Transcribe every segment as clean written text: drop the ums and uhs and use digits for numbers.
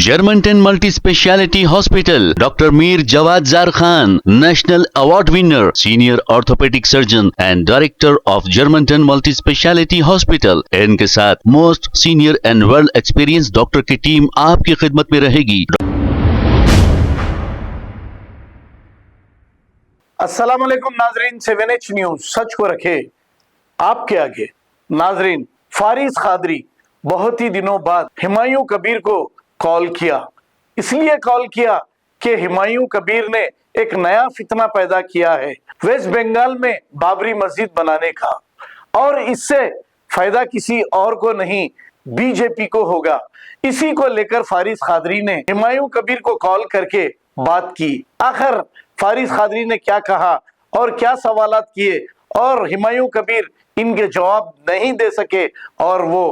Germanton multi speciality hospital, doctor Mir Jawad Zar Khan, national award winner, senior orthopaedic surgeon and director of Germanton multi speciality hospital. इनके साथ most senior and well experience doctor की team आपकी खिदमत में रहेगी। अस्सलाम वालेकुम नाजरीन, 7H न्यूज सच को रखे आपके आगे। नाजरीन, फारिस कादरी बहुत ही दिनों बाद हुमायूं कबीर को कॉल किया। इसलिए कॉल किया कि हुमायूं कबीर ने एक नया फितना पैदा किया है वेस्ट बंगाल में बाबरी मस्जिद बनाने का, और इससे फायदा किसी और को नहीं बीजेपी को होगा। इसी को लेकर फारिस कादरी ने हुमायूं कबीर को कॉल करके बात की। आखिर फारिस कादरी ने क्या कहा और क्या सवालात किए, और हुमायूं कबीर इनके जवाब नहीं दे सके और वो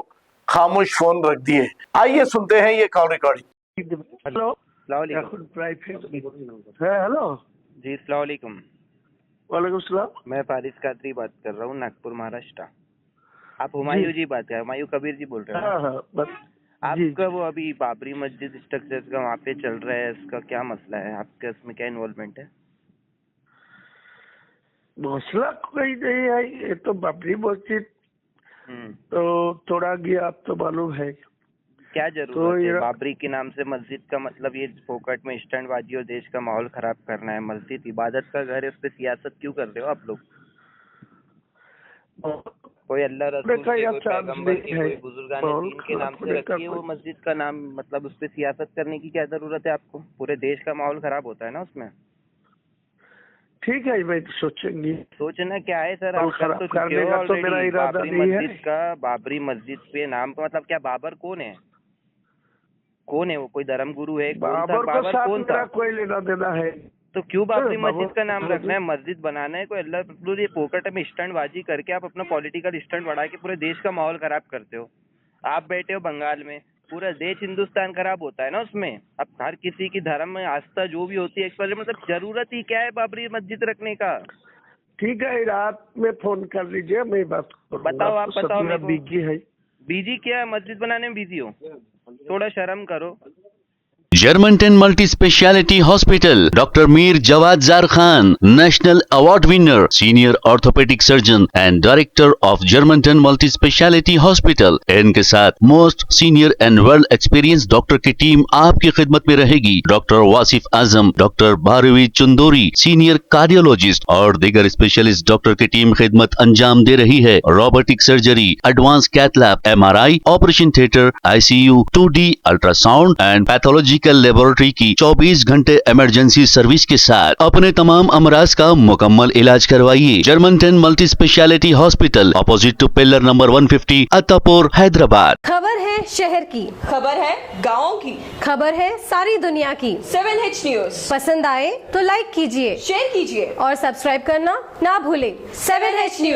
खामोश फोन रख दिए। आइए सुनते हैं ये कॉल रिकॉर्डिंग। हेलो हेलो जी, अस्सलाम वालेकुम। वालेकुम सलाम। मैं फारिस कादरी बात कर रहा हूँ, नागपुर महाराष्ट्र। आप हुमायूं जी बात कर, हुमायूं कबीर जी बोल रहे हैं? हाँ, बस आपका वो अभी बाबरी मस्जिद स्ट्रक्चर का वहाँ पे चल रहा है, इसका क्या मसला है? आपका इसमें क्या इन्वॉल्वमेंट है? मसला कोई नहीं है, ये तो बाबरी मस्जिद तो तोड़ा गया, आप तो मालूम है। क्या जरूरत है बाबरी के नाम से मस्जिद का? मतलब ये फोकट में स्टंटबाजी और देश का माहौल खराब करना है। मस्जिद इबादत का घर है, उस पर सियासत क्यों कर रहे हो आप लोग? कोई अल्लाह रसूल की, कोई पैगंबर की, कोई बुजुर्गान दीन के नाम से रखी है वो मस्जिद का नाम, मतलब उस पर सियासत करने की क्या जरूरत है आपको? पूरे देश का माहौल खराब होता है ना उसमें। ठीक है भाई, सोचेंगे। सोचना क्या है सर, आप कर तो चुके हो ऑलरेडी। बाबरी मस्जिद पे नाम का मतलब क्या? बाबर कौन है? कौन है वो? कोई धर्म गुरु है? बाबर कौन था? कोई लेना देना है तो क्यों बाबरी मस्जिद का नाम रखना है? मस्जिद बनाना है कोई अल्लाह, ये पोकट में स्टंटबाजी करके आप अपना पॉलिटिकल स्टंट बढ़ा के पूरे देश का माहौल खराब करते हो। आप बैठे हो बंगाल में, पूरा देश हिंदुस्तान खराब होता है ना उसमें। अब हर किसी की धर्म में आस्था जो भी होती है, मतलब जरूरत ही क्या है बाबरी मस्जिद रखने का? ठीक है, रात में फोन कर लीजिए, मैं बात करूंगा। बताओ, आप बताओ। मैं बिजी है। बिजी क्या? मस्जिद बनाने में बिजी हो? थोड़ा शर्म करो। Germanton multi speciality hospital, doctor Mir Jawad Zar Khan, national award winner, senior orthopaedic surgeon and director of Germanton multi speciality hospital. इनके साथ most senior and well experience doctor की टीम आपकी खिदमत में रहेगी। Doctor Wasif Azam, doctor Bharvi Chandori, senior cardiologist और दीगर स्पेशलिस्ट डॉक्टर की टीम खिदमत अंजाम दे रही है। Robotic surgery, advance cath lab, MRI, operation theatre, ICU, 2D ultrasound and pathology laboratory की 24 घंटे इमरजेंसी सर्विस के साथ अपने तमाम अमराज का मुकम्मल इलाज करवाइए। Germanten multi speciality hospital, opposite to pillar number 150, Attapur, Hyderabad. खबर है शहर की, खबर है गाँव की, खबर है सारी दुनिया की। 7H न्यूज पसंद आए तो लाइक कीजिए, शेयर कीजिए और सब्सक्राइब करना ना भूले। 7H news.